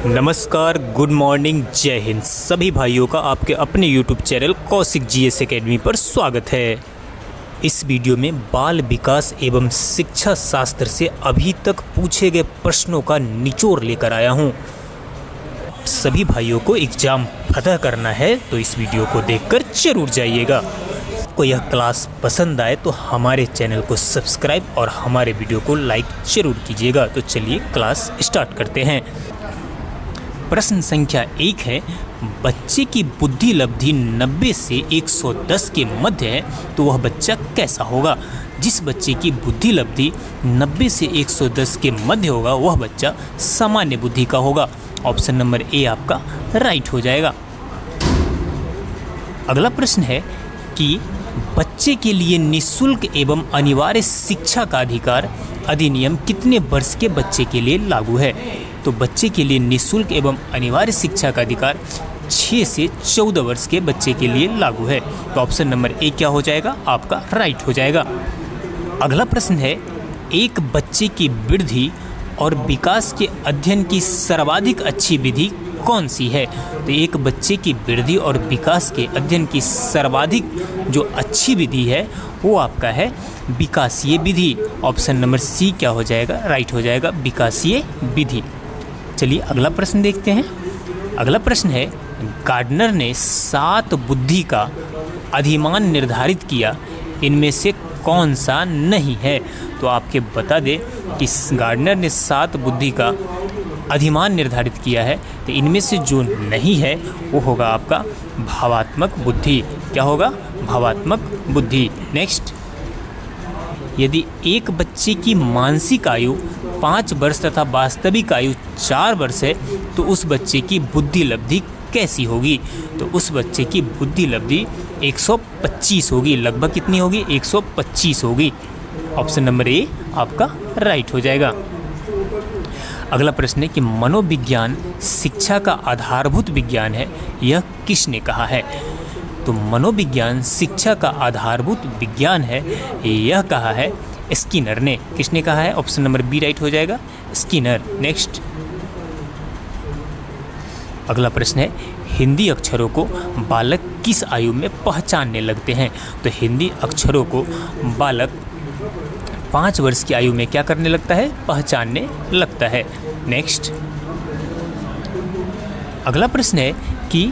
नमस्कार, good morning, जय हिंद। सभी भाइयों का आपके अपने YouTube channel Kaushik GS academy पर स्वागत है। इस वीडियो में बाल विकास एवं शिक्षा शास्त्र से अभी तक पूछे गए प्रश्नों का निचोड़ लेकर आया हूं। सभी भाइयों को एग्ज़ाम फतह करना है तो इस वीडियो को देखकर जरूर जाइएगा। को यह क्लास पसंद आए तो हमारे चैनल को सब्सक्राइब और हमारे वीडियो को लाइक जरूर कीजिएगा। तो चलिए क्लास स्टार्ट करते हैं। प्रश्न संख्या 1 है, बच्चे की बुद्धि लब्धि 90 से 110 के मध्य है तो वह बच्चा कैसा होगा। जिस बच्चे की बुद्धि लब्धि 90 से 110 के मध्य होगा वह बच्चा सामान्य बुद्धि का होगा। ऑप्शन नंबर ए आपका राइट हो जाएगा। अगला प्रश्न है कि बच्चे के लिए निःशुल्क एवं अनिवार्य शिक्षा का अधिकार अधिनियम कितने वर्ष के बच्चे के लिए लागू है। तो बच्चे के लिए निःशुल्क एवं अनिवार्य शिक्षा का अधिकार 6 से 14 वर्ष के बच्चे के लिए लागू है। तो ऑप्शन नंबर ए क्या हो जाएगा, आपका राइट हो जाएगा। अगला प्रश्न है, एक बच्चे की वृद्धि और विकास के अध्ययन की सर्वाधिक अच्छी विधि कौन सी है। तो एक बच्चे की वृद्धि और विकास के अध्ययन की सर्वाधिक जो अच्छी विधि है वो आपका है विकासीय विधि। ऑप्शन नंबर सी क्या हो जाएगा, राइट हो जाएगा, विकासीय विधि। चलिए अगला प्रश्न देखते हैं। अगला प्रश्न है, गार्डनर ने 7 बुद्धि का अधिमान निर्धारित किया, इनमें से कौन सा नहीं है। तो आपके बता दें कि गार्डनर ने 7 बुद्धि का अधिमान निर्धारित किया है तो इनमें से जो नहीं है वो होगा आपका भावात्मक बुद्धि। क्या होगा, भावात्मक बुद्धि। नेक्स्ट, यदि एक बच्चे की मानसिक आयु 5 वर्ष तथा वास्तविक आयु 4 वर्ष है तो उस बच्चे की बुद्धि लब्धि कैसी होगी। तो उस बच्चे की बुद्धि लब्धि 125 होगी। लगभग कितनी होगी, 125 होगी। ऑप्शन नंबर ए आपका राइट हो जाएगा। अगला प्रश्न है कि मनोविज्ञान शिक्षा का आधारभूत विज्ञान है, यह किसने कहा है। तो मनोविज्ञान शिक्षा का आधारभूत विज्ञान है, यह कहा है स्किनर ने। किसने कहा है, ऑप्शन नंबर बी राइट हो जाएगा, स्किनर। नेक्स्ट, अगला प्रश्न है, हिंदी अक्षरों को बालक किस आयु में पहचानने लगते हैं। तो हिंदी अक्षरों को बालक 5 वर्ष की आयु में क्या करने लगता है, पहचानने लगता है। नेक्स्ट, अगला प्रश्न है कि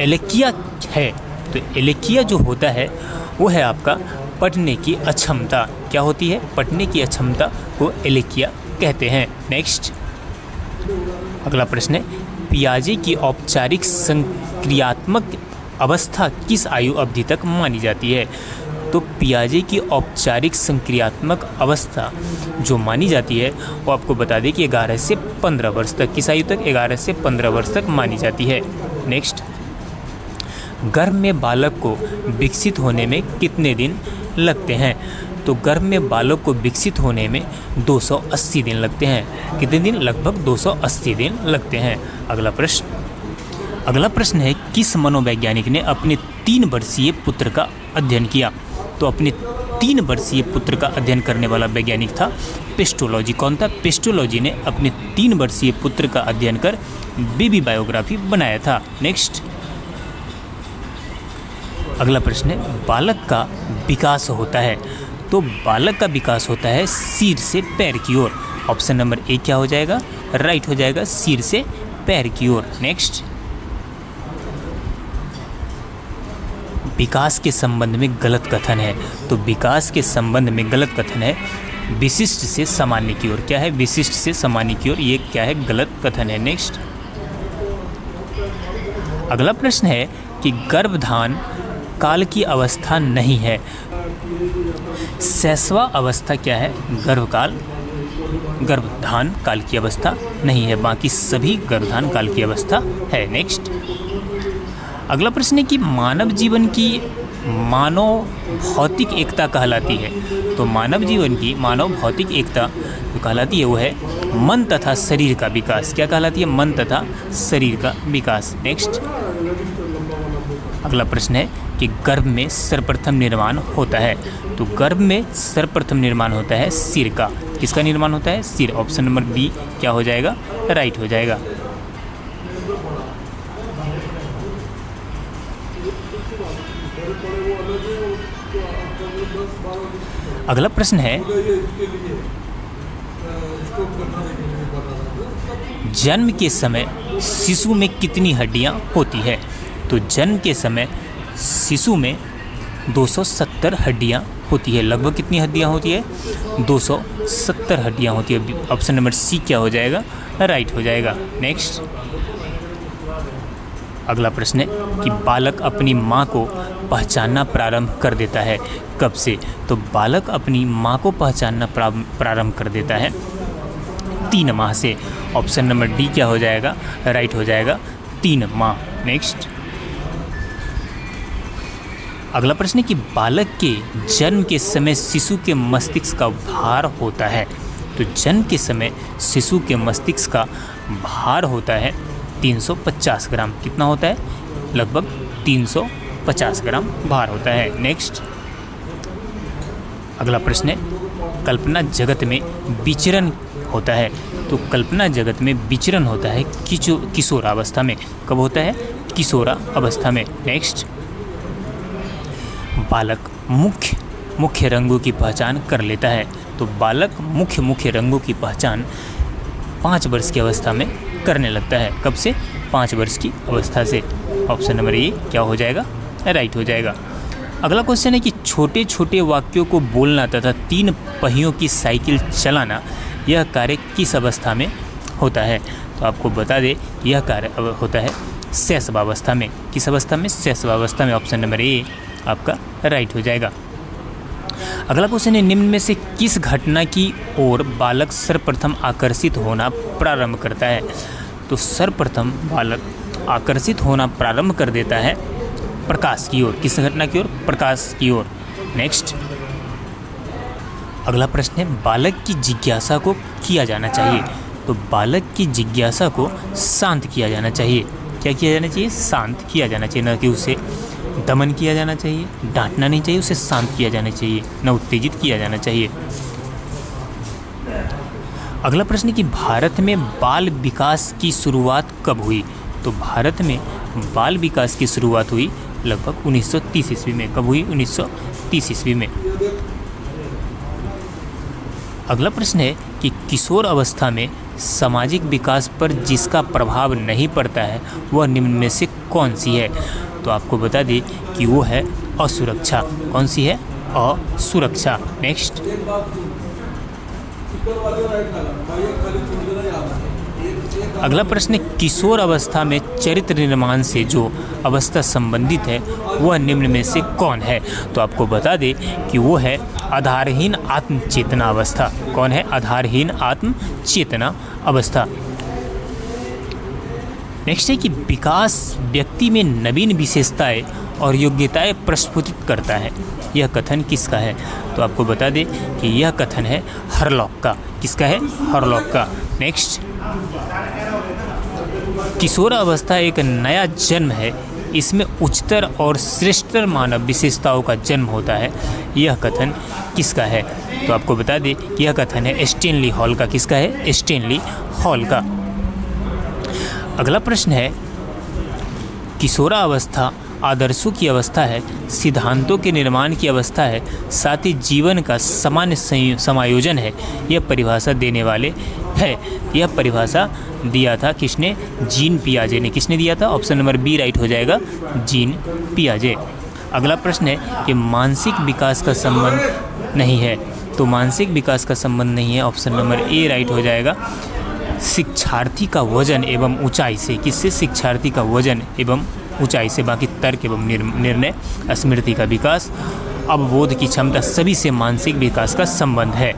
एलेकिया है। तो एलेकिया जो होता है वो है आपका पढ़ने की अक्षमता। क्या होती है, पढ़ने की अक्षमता को एलेकिया कहते हैं। नेक्स्ट, अगला प्रश्न है, पियाजे की औपचारिक संक्रियात्मक अवस्था किस आयु अवधि तक मानी जाती है। तो पियाजे की औपचारिक संक्रियात्मक अवस्था जो मानी जाती है वो आपको बता दें कि 11 से 15 वर्ष तक। किस आयु तक, 11 से 15 वर्ष तक मानी जाती है। नेक्स्ट, गर्भ में बालक को विकसित होने में कितने दिन लगते हैं। तो गर्भ में बालक को विकसित होने में 280 दिन लगते हैं। कितने दिन, लगभग 280 दिन लगते हैं। अगला प्रश्न है, किस मनोवैज्ञानिक ने अपने 3 वर्षीय पुत्र का अध्ययन किया। तो अपने 3 वर्षीय पुत्र का अध्ययन करने वाला वैज्ञानिक था पेस्टोलॉजी। कौन था, पेस्टोलॉजी ने अपने 3 वर्षीय पुत्र का अध्ययन कर बेबी बायोग्राफी बनाया था। नेक्स्ट, अगला प्रश्न है, बालक का विकास होता है। तो बालक का विकास होता है सिर से पैर की ओर। ऑप्शन नंबर ए क्या हो जाएगा, राइट हो जाएगा, सिर से पैर की ओर। नेक्स्ट, विकास के संबंध में गलत कथन है। तो विकास के संबंध में गलत कथन है विशिष्ट से सामान्य की ओर। क्या है, विशिष्ट से सामान्य की ओर, ये क्या है, गलत कथन है। नेक्स्ट, अगला प्रश्न है कि गर्भधान काल की अवस्था नहीं है। शैशवा अवस्था क्या है, गर्भधान काल की अवस्था नहीं है, बाकी सभी गर्भधान काल की अवस्था है। नेक्स्ट, अगला प्रश्न है कि मानव जीवन की मानव भौतिक एकता कहलाती है। तो मानव जीवन की मानव भौतिक एकता जो कहलाती है वो है मन तथा शरीर का विकास। क्या कहलाती है, मन तथा शरीर का विकास। नेक्स्ट, अगला प्रश्न है कि गर्भ में सर्वप्रथम निर्माण होता है। तो गर्भ में सर्वप्रथम निर्माण होता है सिर का। किसका निर्माण होता है? सिर। ऑप्शन नंबर बी क्या हो जाएगा? राइट हो जाएगा। अगला प्रश्न है, जन्म के समय शिशु में कितनी हड्डियां होती है? तो जन्म के समय शिशु में 270 हड्डियां होती है। लगभग कितनी हड्डियां होती है? 270 हड्डियां होती है। ऑप्शन नंबर सी क्या हो जाएगा? राइट हो जाएगा। नेक्स्ट, अगला प्रश्न है कि बालक अपनी माँ को पहचानना प्रारंभ कर देता है कब से? तो बालक अपनी माँ को पहचानना प्रारंभ कर देता है 3 माह से। ऑप्शन नंबर डी क्या हो जाएगा? राइट हो जाएगा, 3 माह। नेक्स्ट, अगला प्रश्न है कि बालक के जन्म के समय शिशु के मस्तिष्क का भार होता है। तो जन्म के समय शिशु के मस्तिष्क का भार होता है 350 ग्राम। कितना होता है? लगभग 350 ग्राम भार होता है। नेक्स्ट, अगला प्रश्न है, कल्पना जगत में विचरण होता है। तो कल्पना जगत में विचरण होता है किशोरावस्था में। कब होता है? किशोरावस्था में। नेक्स्ट, बालक मुख्य रंगों की पहचान कर लेता है। तो बालक मुख्य रंगों की पहचान 5 वर्ष की अवस्था में करने लगता है। कब से? 5 वर्ष की अवस्था से। ऑप्शन नंबर ए क्या हो जाएगा? राइट हो जाएगा। अगला क्वेश्चन है कि छोटे छोटे वाक्यों को बोलना तथा 3 पहियों की साइकिल चलाना, यह कार्य किस अवस्था में होता है? तो आपको बता दें यह कार्य होता है शैशवावस्था में। किस अवस्था में? शैशवावस्था में। ऑप्शन नंबर ए आपका राइट हो जाएगा। अगला क्वेश्चन है, निम्न में से किस घटना की ओर बालक सर्वप्रथम आकर्षित होना प्रारंभ करता है? तो सर्वप्रथम बालक आकर्षित होना प्रारंभ कर देता है प्रकाश की ओर। किस घटना की ओर? प्रकाश की ओर। नेक्स्ट, अगला प्रश्न है, बालक की जिज्ञासा को किया जाना चाहिए। तो बालक की जिज्ञासा को शांत किया जाना चाहिए। क्या किया जाना चाहिए? शांत किया जाना चाहिए। न कि उसे दमन किया जाना चाहिए, डांटना नहीं चाहिए, उसे शांत किया जाना चाहिए, न उत्तेजित किया जाना चाहिए। अगला प्रश्न है कि भारत में बाल विकास की शुरुआत कब हुई? तो भारत में बाल विकास की शुरुआत हुई लगभग 1930 ईस्वी में। कब हुई? 1930 ईस्वी में। अगला प्रश्न है कि किशोर अवस्था में सामाजिक विकास पर जिसका प्रभाव नहीं पड़ता है वह निम्न में से कौन सी है? तो आपको बता दें कि वो है असुरक्षा। कौन सी है? असुरक्षा। नेक्स्ट, अगला प्रश्न है, किशोर अवस्था में चरित्र निर्माण से जो अवस्था संबंधित है वह निम्न में से कौन है? तो आपको बता दें कि वो है आधारहीन आत्म चेतना अवस्था। कौन है? आधारहीन आत्म चेतना अवस्था। नेक्स्ट है कि विकास व्यक्ति में नवीन विशेषताएं और योग्यताएं प्रस्फुटित करता है। यह कथन किसका है? तो आपको बता दें कि यह कथन है हरलॉक का। किसका है? हरलॉक का। नेक्स्ट, किशोरावस्था एक नया जन्म है, इसमें उच्चतर और श्रेष्ठतर मानव विशेषताओं का जन्म होता है। यह कथन किसका है? तो आपको बता दें कि यह कथन है स्टैनली हॉल का। किसका है? स्टैनली हॉल का। अगला प्रश्न है, किशोरावस्था आदर्शों की अवस्था है, सिद्धांतों के निर्माण की अवस्था है, साथ ही जीवन का सामान्य समायोजन है। यह परिभाषा देने वाले है। यह परिभाषा दिया था किसने? जीन पियाजे ने। किसने दिया था? ऑप्शन नंबर बी राइट हो जाएगा, जीन पियाजे। अगला प्रश्न है कि मानसिक विकास का संबंध नहीं है। तो मानसिक विकास का संबंध नहीं है। ऑप्शन नंबर ए राइट हो जाएगा, शिक्षार्थी का वजन एवं ऊंचाई से। किससे? शिक्षार्थी का वजन एवं ऊंचाई से। बाकी तर्क एवं निर्णय, स्मृति का विकास, अवबोध की क्षमता, सभी से मानसिक विकास का संबंध है।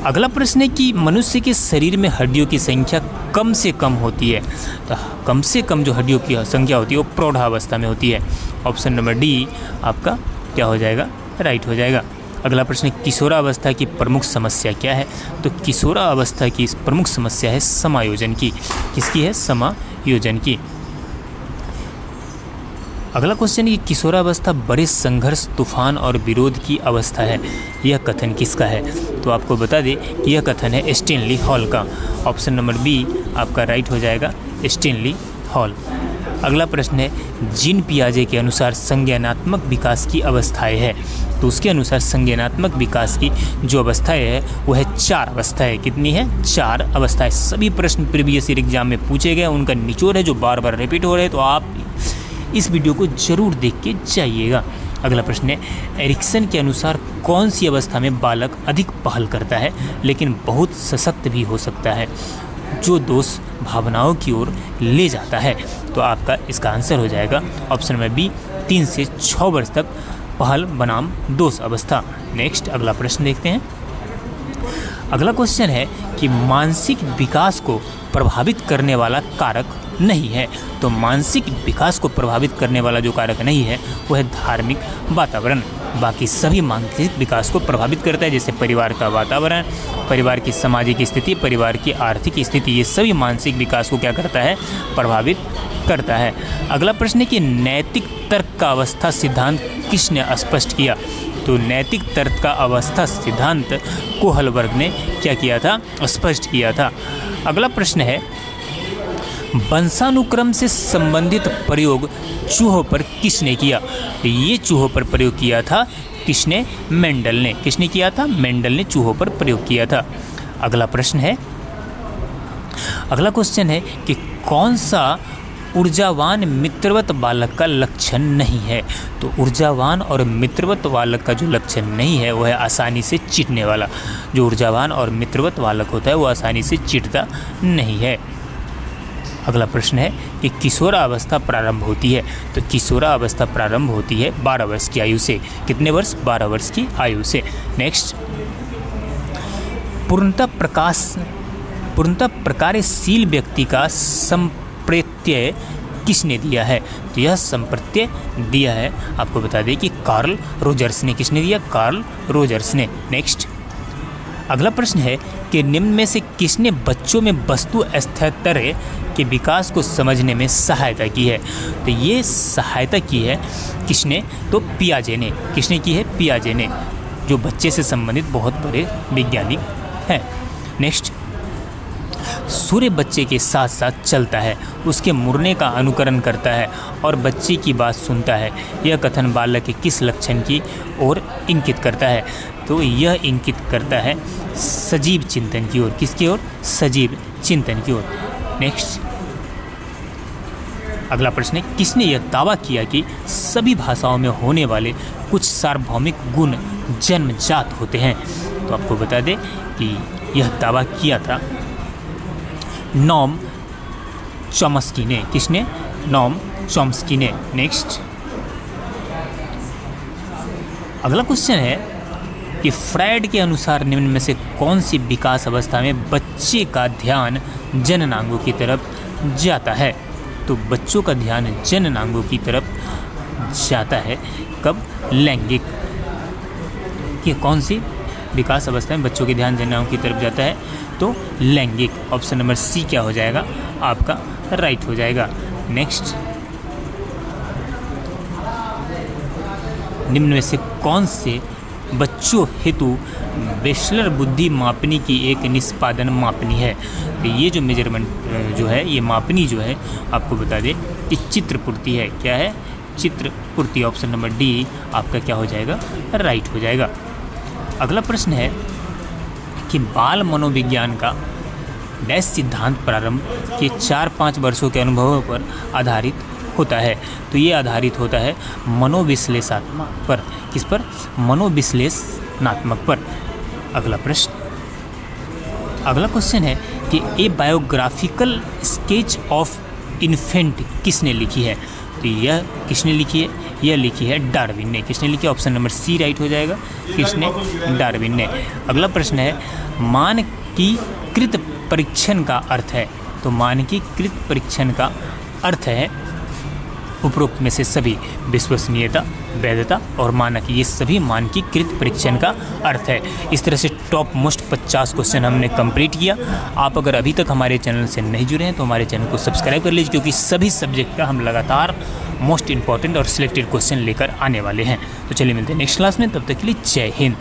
अगला प्रश्न है कि मनुष्य के शरीर में हड्डियों की संख्या कम से कम होती है। तो कम से कम जो हड्डियों की संख्या होती है वो प्रौढ़ावस्था में होती है। ऑप्शन नंबर डी आपका क्या हो जाएगा? राइट हो जाएगा। अगला प्रश्न, किशोरावस्था की प्रमुख समस्या क्या है? तो किशोरावस्था की प्रमुख समस्या है समायोजन की। किसकी है? समायोजन की। अगला क्वेश्चन, ये किशोरावस्था बड़े संघर्ष, तूफान और विरोध की अवस्था है, यह कथन किसका है? तो आपको बता दें कि यह कथन है स्टैनली हॉल का। ऑप्शन नंबर बी आपका राइट हो जाएगा, स्टैनली हॉल। अगला प्रश्न है, जीन पियाजे के अनुसार संज्ञानात्मक विकास की अवस्थाएं है, तो उसके अनुसार संज्ञानात्मक विकास की जो अवस्थाएं है वो है 4 अवस्थाएं। कितनी है? 4 अवस्थाएं। सभी प्रश्न प्रीवियस ईयर एग्जाम में पूछे गए, उनका निचोड़ है जो बार बार रिपीट हो रहे हैं, तो आप इस वीडियो को जरूर देख के जाइएगा। अगला प्रश्न है, एरिक्सन के अनुसार कौन सी अवस्था में बालक अधिक पहल करता है लेकिन बहुत सशक्त भी हो सकता है, जो दोष भावनाओं की ओर ले जाता है? तो आपका इसका आंसर हो जाएगा ऑप्शन नंबर बी, 3 से 6 वर्ष तक पहल बनाम दोष अवस्था। नेक्स्ट अगला प्रश्न देखते हैं। अगला क्वेश्चन है कि मानसिक विकास को प्रभावित करने वाला कारक नहीं है, तो मानसिक विकास को प्रभावित करने वाला जो कारक नहीं है वो है धार्मिक वातावरण। बाकी सभी मानसिक विकास को प्रभावित करता है, जैसे परिवार का वातावरण, परिवार की सामाजिक स्थिति, परिवार की आर्थिक स्थिति, ये सभी मानसिक विकास को क्या करता है? प्रभावित करता है। अगला प्रश्न है कि नैतिक तर्क का अवस्था सिद्धांत किसने स्पष्ट किया? तो नैतिक तर्क का अवस्था सिद्धांत कोहलबर्ग ने क्या किया था? स्पष्ट किया था। अगला प्रश्न है, वंशानुक्रम से संबंधित प्रयोग चूहों पर किसने किया? तो ये चूहों पर प्रयोग किया था किसने? मेंडल ने। किसने किया था? मेंडल ने चूहों पर प्रयोग किया था। अगला प्रश्न है, अगला क्वेश्चन है कि कौन सा ऊर्जावान मित्रवत बालक का लक्षण नहीं है? तो ऊर्जावान और मित्रवत बालक का जो लक्षण नहीं है वो है आसानी से चिढ़ने वाला। जो ऊर्जावान और मित्रवत बालक होता है वो आसानी से चिढ़ता नहीं है। अगला प्रश्न है कि किशोरावस्था प्रारंभ होती है, तो किशोरावस्था प्रारंभ होती है 12 वर्ष की आयु से। कितने वर्ष? 12 वर्ष की आयु से। नेक्स्ट, पूर्णतः प्रकार्यशील व्यक्ति का संप्रत्यय किसने दिया है? तो यह संप्रत्यय दिया है, आपको बता दें कि कार्ल रोजर्स ने। किसने दिया? कार्ल रोजर्स ने। नेक्स्ट, अगला प्रश्न है कि निम्न में से किसने बच्चों में वस्तु स्थिर के विकास को समझने में सहायता की है? तो ये सहायता की है किसने? तो पियाजे ने। किसने की है? पियाजे ने, जो बच्चे से संबंधित बहुत बड़े वैज्ञानिक हैं। नेक्स्ट, सूर्य बच्चे के साथ साथ चलता है, उसके मुड़ने का अनुकरण करता है और बच्चे की बात सुनता है। यह कथन बालक के किस लक्षण की ओर इंगित करता है? तो यह इंगित करता है सजीव चिंतन की ओर। किसकी ओर? सजीव चिंतन की ओर। नेक्स्ट, अगला प्रश्न है, किसने यह दावा किया कि सभी भाषाओं में होने वाले कुछ सार्वभौमिक गुण जन्मजात होते हैं? तो आपको बता दें कि यह दावा किया था नॉम चॉम्स्की ने। किसने? नॉम चॉम्स्की ने। नेक्स्ट, अगला क्वेश्चन है कि फ्रायड के अनुसार निम्न में से कौन सी विकास अवस्था में बच्चे का ध्यान जननांगों की तरफ जाता है? तो बच्चों का ध्यान जननांगों की तरफ जाता है कब? लैंगिक। कि कौन सी विकास अवस्था में बच्चों के ध्यान जननांगों की तरफ जाता है? तो लैंगिक। ऑप्शन नंबर सी क्या हो जाएगा? आपका राइट हो जाएगा। नेक्स्ट, निम्न में से कौन से बच्चों हेतु बेशलर बुद्धि मापनी की एक निष्पादन मापनी है? तो ये जो मेजरमेंट जो है, ये मापनी जो है, आपको बता दें कि चित्रपूर्ति है। क्या है? चित्रपूर्ति। ऑप्शन नंबर डी आपका क्या हो जाएगा? राइट हो जाएगा। अगला प्रश्न है कि बाल मनोविज्ञान का डैश सिद्धांत प्रारंभ के 4-5 वर्षों के अनुभवों पर आधारित होता है? तो ये आधारित होता है मनोविश्लेषणात्मक पर। किस पर? मनोविश्लेषणात्मक पर। अगला प्रश्न, अगला क्वेश्चन है कि ए बायोग्राफिकल स्केच ऑफ इन्फेंट किसने लिखी है? तो यह किसने लिखी है? यह लिखी है डार्विन ने। किसने लिखी है? ऑप्शन नंबर सी राइट हो जाएगा। किसने? डार्विन ने। अगला प्रश्न है, मानकीकृत परीक्षण का अर्थ है? तो मानकीकृत परीक्षण का अर्थ है उपरोक्त में से सभी: विश्वसनीयता, वैधता और मानक, ये सभी मानकीकृत परीक्षण का अर्थ है। इस तरह से टॉप मोस्ट 50 क्वेश्चन हमने कंप्लीट किया। आप अगर अभी तक हमारे चैनल से नहीं जुड़े हैं तो हमारे चैनल को सब्सक्राइब कर लीजिए, क्योंकि सभी सब्जेक्ट का हम लगातार मोस्ट इंपॉर्टेंट और सिलेक्टेड क्वेश्चन लेकर आने वाले हैं। तो चलिए मिलते हैं नेक्स्ट क्लास में, तब तक के लिए जय हिंद।